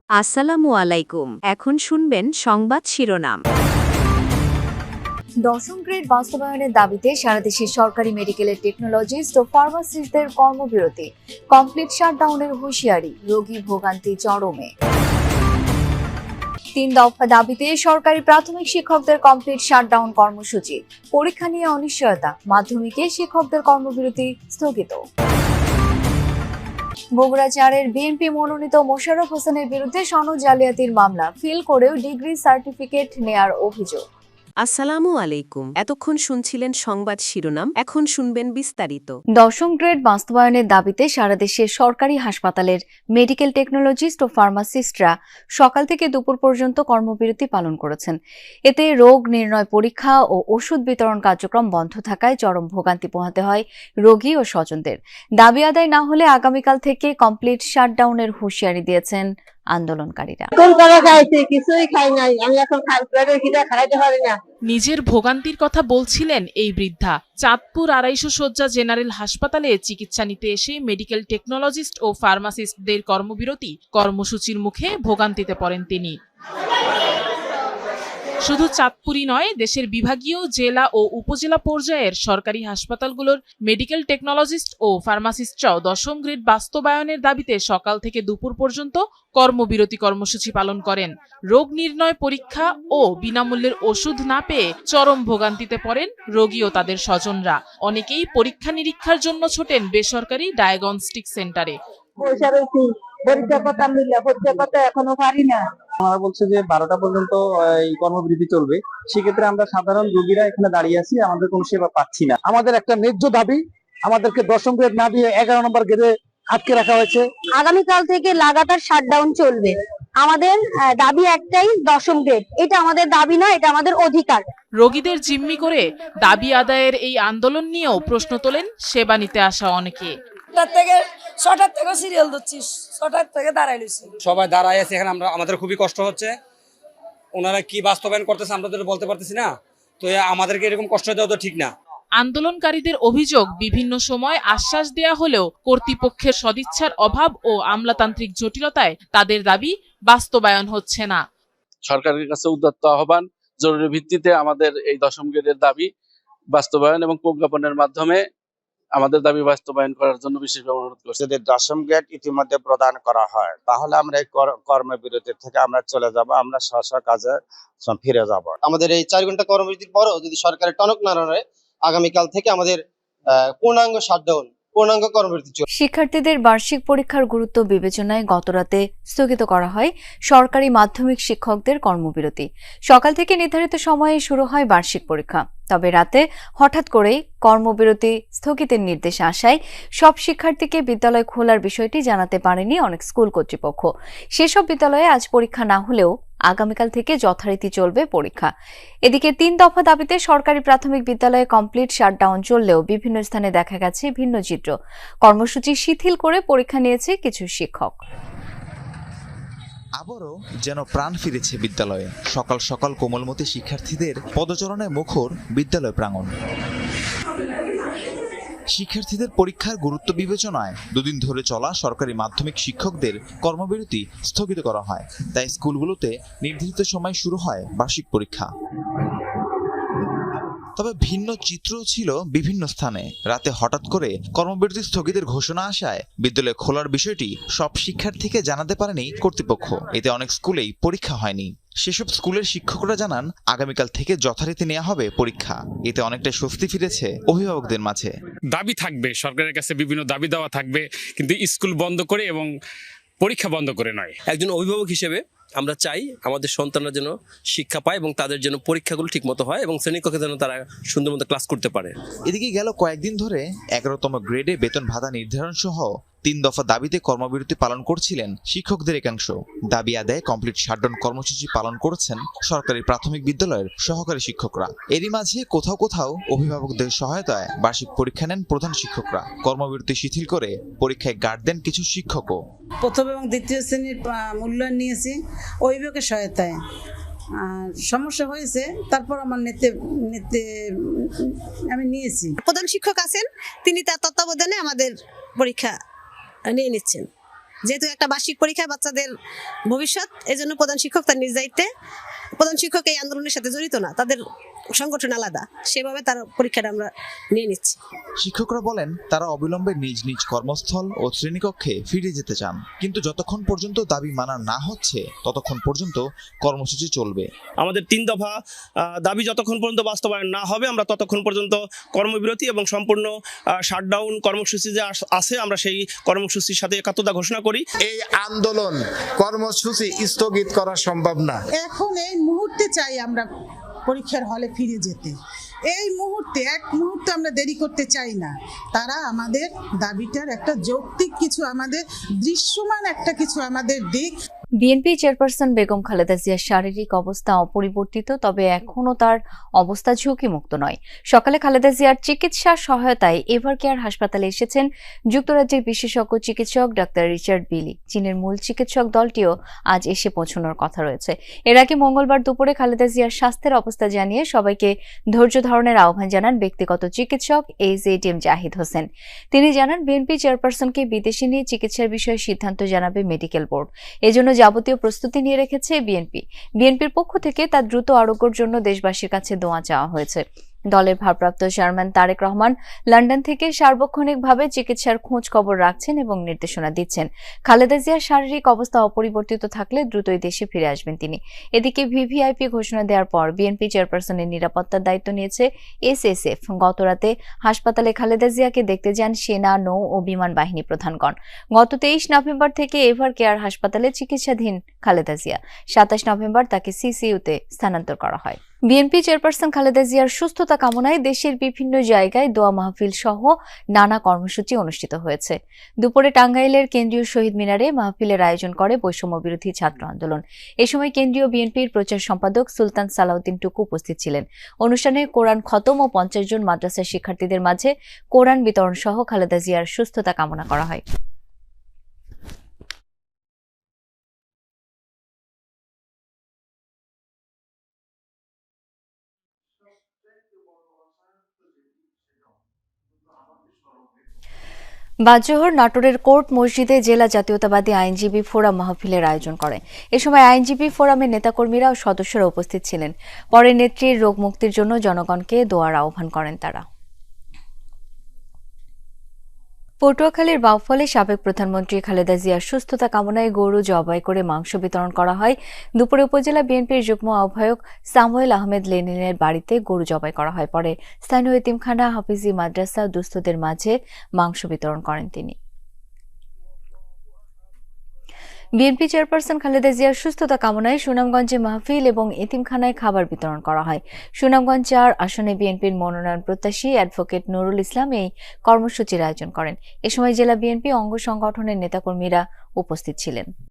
আসসালামু আলাইকুম। এখন শুনবেন সংবাদ শিরোনাম। দশম গ্রেড বাস্তবায়নের দাবিতে সারা দেশে সরকারি মেডিকেলের টেকনোলজিস্ট ও ফার্মাসিস্টদের কর্মবিরতি, কমপ্লিট শাটডাউনের হুঁশিয়ারি, রোগী ভোগান্তি চরমে। 3 দফা দাবিতে সরকারি প্রাথমিক শিক্ষকদের কমপ্লিট শাটডাউন কর্মসূচি, পরীক্ষা নিয়ে অনিশ্চয়তা, মাধ্যমিকে শিক্ষকদের কর্মবিরতি স্থগিত। বগুড়া 4-এর বিএনপি মনোনীত মোশাররফ হোসেনের বিরুদ্ধে সনদ জালিয়াতির মামলা, ফিল করেও ডিগ্রি সার্টিফিকেট নেয়ার অভিযোগ। আসসালামু আলাইকুম। এতক্ষণ শুনছিলেন সংবাদ শিরোনাম, এখন শুনবেন বিস্তারিত। দশম গ্রেড বাস্তবায়নের দাবিতে সারা দেশে সরকারি হাসপাতালের মেডিকেল টেকনোলজিস্ট ও ফার্মাসিস্টরা সকাল থেকে দুপুর পর্যন্ত কর্মবিরতি পালন করেছেন। এতে রোগ নির্ণয় পরীক্ষা ও ওষুধ বিতরণ কার্যক্রম বন্ধ থাকায় চরম ভোগান্তি পোহাতে হয় রোগী ও স্বজনদের। দাবি আদায় না হলে আগামীকাল থেকে কমপ্লিট শাটডাউনের হুঁশিয়ারি দিয়েছেন আন্দোলনকারীরা। নিজের ভোগান্তির কথা বলছিলেন এই বৃদ্ধা। চাঁদপুর 250 শয্যা জেনারেল হাসপাতালে চিকিৎসা নিতে এসে মেডিকেল টেকনোলজিস্ট ও ফার্মাসিস্টদের কর্মবিরতি কর্মসূচির মুখে ভোগান্তিতে পড়েন তিনি। শুধু চাঁদপুরই নয়, দেশের বিভাগীয়, জেলা ও উপজেলা পর্যায়ের সরকারি হাসপাতালগুলোর মেডিকেল টেকনোলজিস্ট ও ফার্মাসিস্টরাও দশম গ্রেড বাস্তবায়নের দাবিতে সকাল থেকে দুপুর পর্যন্ত কর্মবিরতি কর্মসূচি পালন করেন। রোগ নির্ণয় পরীক্ষা ও বিনামূল্যের ওষুধ না পেয়ে চরম ভোগান্তিতে পড়েন রোগী ও তাদের স্বজনরা। অনেকেই পরীক্ষা নিরীক্ষার জন্য ছোটেন বেসরকারি ডায়াগনস্টিক সেন্টারে। এখনো পারি না। আমরা বলছে যে 12টা পর্যন্ত এই কর্মবিরতি চলবে। সেক্ষেত্রে আমরা সাধারণ রোগীরা এখানে দাঁড়িয়ে আছি, আমাদের কোনো সেবা পাচ্ছি না। আমাদের একটা ন্যায্য দাবি, আমাদেরকে দশম গ্রেড না দিয়ে 11 নম্বর গ্রেডে আটকে রাখা হয়েছে। আগামীকাল থেকে লাগাতার শাটডাউন চলবে। আমাদের দাবি একটাই, দশম গ্রেড। এটা আমাদের দাবি না, এটা আমাদের অধিকার। রোগীদের জিম্মি করে দাবি আদায়ের এই আন্দোলন নিয়েও প্রশ্ন তোলেন সেবা নিতে আসা অনেকে। ছটার থেকে সিরিয়াল দিচ্ছি, ছটার থেকে দাঁড়াই লইছি। সবাই দাঁড়ায় আছে এখানে, আমাদের খুবই কষ্ট হচ্ছে। ওনারা কি বাস্তবায়ন করতেছে আমরা তো বলতে পারতেছি না, তো আমাদেরকে এরকম কষ্ট দেওয়া তো ঠিক না। আন্দোলনকারীদের অভিযোগ, বিভিন্ন সময় আশ্বাস দেয়া হলেও কর্তৃপক্ষের সদিচ্ছার অভাব ও আমলাতান্ত্রিক জটিলতায় তাদের দাবি বাস্তবায়ন হচ্ছে না। সরকারের কাছে উদাত্ত আহ্বান, জরুরি ভিত্তিতে আমাদের এই দশম গ্রেডের দাবি বাস্তবায়ন এবং প্রজ্ঞাপনের মাধ্যমে আমাদের দাবি বাস্তবায়ন করার জন্য বিশেষভাবে অনুরোধ করছি। যদি দশম গ্রেড ইতিমধ্যে প্রদান করা হয় তাহলে আমরা এই কর্মবিরতি থেকে আমরা চলে যাব, আমরা স্ব কাজে ফিরে যাব। আমাদের এই 4 ঘন্টা কর্মবিরতির পরও যদি সরকারের টনক না নড়ে, আগামীকাল থেকে আমাদের পূর্ণাঙ্গ শাটডাউন, পূর্ণাঙ্গ কর্মবিরতি চলবে। শিক্ষার্থীদের বার্ষিক পরীক্ষার গুরুত্ব বিবেচনায় গতরাতে স্থগিত করা হয় সরকারি মাধ্যমিক শিক্ষকদের কর্মবিরতি। সকাল থেকে নির্ধারিত সময়ে শুরু হয় বার্ষিক পরীক্ষা, তবে রাতে হঠাৎ করেই কর্মবিরতি স্থগিতের নির্দেশ আসায় সব শিক্ষার্থীকে বিদ্যালয় খোলার বিষয়টি জানাতে পারেনি অনেক স্কুল কর্তৃপক্ষ। সেসব বিদ্যালয়ে আজ পরীক্ষা না হলেও আগামীকাল থেকে যথারীতি চলবে পরীক্ষা। এদিকে 3 দফা দাবিতে সরকারি প্রাথমিক বিদ্যালয়ে কমপ্লিট শাটডাউন চললেও বিভিন্ন স্থানে দেখা গেছে ভিন্ন চিত্র। কর্মসূচি শিথিল করে পরীক্ষা নিয়েছে কিছু শিক্ষক। আবারও যেন প্রাণ ফিরেছে বিদ্যালয়ে। সকাল সকাল কোমলমতি শিক্ষার্থীদের পদচারণে মুখর বিদ্যালয় প্রাঙ্গণ। শিক্ষার্থীদের পরীক্ষার গুরুত্ব বিবেচনায় দুদিন ধরে চলা সরকারি মাধ্যমিক শিক্ষকদের কর্মবিরতি স্থগিত করা হয়। তাই স্কুলগুলোতে নির্ধারিত সময় শুরু হয় বার্ষিক পরীক্ষা। তবে ভিন্ন চিত্র ছিল বিভিন্ন স্থানে। রাতে হঠাৎ করে কর্মবিরতি স্থগিতের ঘোষণা আসায় বিদ্যালয় খোলার বিষয়টি সব শিক্ষার্থীকে জানাতে পারেনি কর্তৃপক্ষ। এতে অনেক স্কুলেই পরীক্ষা হয়নি। সেসব স্কুলের শিক্ষকরা জানান আগামীকাল থেকে যথারীতি নেওয়া হবে পরীক্ষা। এতে অনেকটা স্বস্তি ফিরেছে অভিভাবকদের মাঝে। দাবি থাকবে, সরকারের কাছে বিভিন্ন দাবি দেওয়া থাকবে, কিন্তু স্কুল বন্ধ করে এবং পরীক্ষা বন্ধ করে নয়। একজন অভিভাবক হিসেবে আমরা চাই আমাদের সন্তানরা যেন শিক্ষা পায় এবং তাদের যেন পরীক্ষাগুলো ঠিকমতো হয় এবং শ্রেণীকক্ষে যেন তারা সুন্দর মতো ক্লাস করতে পারে। এদিকে গেল কয়েকদিন ধরে 11তম গ্রেডে বেতন ভাতা নির্ধারণ সহ 3 দফা দাবিতে কর্মবিরতি পালন করছিলেন শিক্ষকদের একাংশ। দাবি আদায়ে কমপ্লিট শাটডাউন কর্মসূচি পালন করেছেন সরকারি প্রাথমিক বিদ্যালয়ের সহকারী শিক্ষকরা। এরই মাঝে কোথাও কোথাও অভিভাবকদের সহায়তায় বার্ষিক পরীক্ষা নেন প্রধান শিক্ষকরা। কর্মবিরতি শিথিল করে পরীক্ষায় গার্ড দেন কিছু শিক্ষকও। প্রথম এবং দ্বিতীয় শ্রেণীর মূল্যায়ন নিয়েছি অভিভাবকের সহায়তায়। সমস্যা হয়েছে, তারপর আমার নেতে আমি নিয়েছি। প্রধান শিক্ষক আছেন, তিনি তার তত্ত্বাবধানে আমাদের পরীক্ষা নিয়ে নিচ্ছেন। যেহেতু একটা বার্ষিক পরীক্ষা বাচ্চাদের ভবিষ্যৎ, এজন্য প্রধান শিক্ষক তার নিজ দায়িত্বে, প্রধান শিক্ষক এই আন্দোলনের সাথে জড়িত না, তাদের সংগঠন আলাদা, সেভাবে তার পরীক্ষাটা আমরা নিয়ে নিচ্ছি। শিক্ষকরা বলেন তারা অবিলম্বে নিজ নিজ কর্মস্থল ও শ্রেণীকক্ষে ফিরে যেতে চান, কিন্তু যতক্ষণ পর্যন্ত দাবি মানা না হচ্ছে ততক্ষণ পর্যন্ত কর্মসূচি চলবে। আমাদের 3 দফা দাবি যতক্ষণ পর্যন্ত বাস্তবায়ন না হবে আমরা ততক্ষণ পর্যন্ত কর্মবিরতি এবং সম্পূর্ণ শাটডাউন কর্মসূচি যে আছে আমরা সেই কর্মসূচির সাথে একাত্মতা ঘোষণা করি। এই আন্দোলন কর্মসূচি স্থগিত করা সম্ভব না। এখন এই মুহূর্তে চাই আমরা পরীক্ষার হলে ফিরে যেতে, এই মুহূর্তে এক মুহূর্ত আমরা দেরি করতে চাই না। তারা আমাদের দাবিটার একটা যৌক্তিক কিছু, আমাদের দৃশ্যমান একটা কিছু আমাদের দিক। বিএনপি চেয়ারপারসন বেগম খালেদা জিয়ার শারীরিক অবস্থা অপরিবর্তিত, তবে এখনও তার অবস্থা ঝুঁকিমুক্ত নয়। সকালে খালেদা জিয়ার চিকিৎসা সহায়তায় এভার কেয়ার হাসপাতালে এসেছেন যুক্তরাজ্যের বিশেষজ্ঞ চিকিৎসক ডাক্তার রিচার্ড বিলি। চীনের মূল চিকিৎসক দলটিও আজ এসে পৌঁছানোর কথা রয়েছে। এর আগে মঙ্গলবার দুপুরে খালেদা জিয়ার স্বাস্থ্যের অবস্থা জানিয়ে সবাইকে ধৈর্য ধারণের আহ্বান জানান ব্যক্তিগত চিকিৎসক AZM জাহিদ হোসেন। তিনি জানান বিএনপি চেয়ারপারসনকে বিদেশে নিয়ে চিকিৎসার বিষয়ে সিদ্ধান্ত জানাবে মেডিকেল বোর্ড, এজন্য যাবতীয় প্রস্তুতি নিয়ে রেখেছে বিএনপির পক্ষ থেকে তার দ্রুত আরোগ্যের জন্য দেশবাসীর কাছে দোয়া চাওয়া হয়েছে। দলের ভারপ্রাপ্ত চেয়ারম্যান তারেক রহমান লন্ডন থেকে সার্বক্ষণিকভাবে চিকিৎসার খোঁজ খবর রাখছেন এবং নির্দেশনা দিচ্ছেন। খালেদা জিয়ার শারীরিক অবস্থা অপরিবর্তিত থাকলে দ্রুতই দেশে ফিরে আসবেন তিনি। এদিকে ভিভিআইপি ঘোষণা দেওয়ার পর বিএনপি চেয়ারপারসনের নিরাপত্তার দায়িত্ব নিয়েছে SSF। গতরাতে হাসপাতালে খালেদা জিয়াকে দেখতে যান সেনা, নৌ ও বিমান বাহিনী প্রধানগণ। গত 23 নভেম্বর থেকে এভার কেয়ার হাসপাতালে চিকিৎসাধীন খালেদা জিয়া। 27 নভেম্বর তাকে CCU-তে স্থানান্তর করা হয়। বিএনপি চেয়ারপারসন খালেদা জিয়ার সুস্থতা কামনায় দেশের বিভিন্ন জায়গায় দোয়া মাহফিল সহ নানা কর্মসূচি অনুষ্ঠিত হয়েছে। দুপুরে টাঙ্গাইলের কেন্দ্রীয় শহীদ মিনারে মাহফিলের আয়োজন করে বৈষম্য বিরোধী ছাত্র আন্দোলন। এ সময় কেন্দ্রীয় বিএনপির প্রচার সম্পাদক সুলতান সালাউদ্দিন টুকু উপস্থিত ছিলেন। অনুষ্ঠানে কোরআন খতম ও 50 জন মাদ্রাসার শিক্ষার্থীদের মাঝে কোরআন বিতরণ সহ খালেদা জিয়ার সুস্থতা কামনা করা হয়। বাদজোহর নাটোরের কোর্ট মসজিদে জেলা জাতীয়তাবাদী আইনজীবী ফোরাম মাহফিলের আয়োজন করে। এ সময় আইনজীবী ফোরামের নেতাকর্মীরা ও সদস্যরা উপস্থিত ছিলেন। পরে নেত্রীর রোগ মুক্তির জন্য জনগণকে দোয়ার আহ্বান করেন তারা। পটুয়াখালীর বাউফলে সাবেক প্রধানমন্ত্রী খালেদা জিয়ার সুস্থতা কামনায় গরু জবাই করে মাংস বিতরণ করা হয়। দুপুরে উপজেলা বিএনপির যুগ্ম আহ্বায়ক সামুয়েল আহমেদ লেনিনের বাড়িতে গরু জবাই করা হয়। পরে স্থানীয় এতিমখানা, হাফিজি মাদ্রাসা দুস্থদের মাঝে মাংস বিতরণ করেন তিনি। বিএনপি চেয়ারপারসন খালেদা জিয়ার সুস্থতা কামনায় সুনামগঞ্জে মাহফিল এবং এতিমখানায় খাবার বিতরণ করা হয়। সুনামগঞ্জ 4 আসনে বিএনপির মনোনয়ন প্রত্যাশী অ্যাডভোকেট নুরুল ইসলাম এই কর্মসূচির আয়োজন করেন। এ সময় জেলা বিএনপি অঙ্গ সংগঠনের নেতাকর্মীরা উপস্থিত ছিলেন।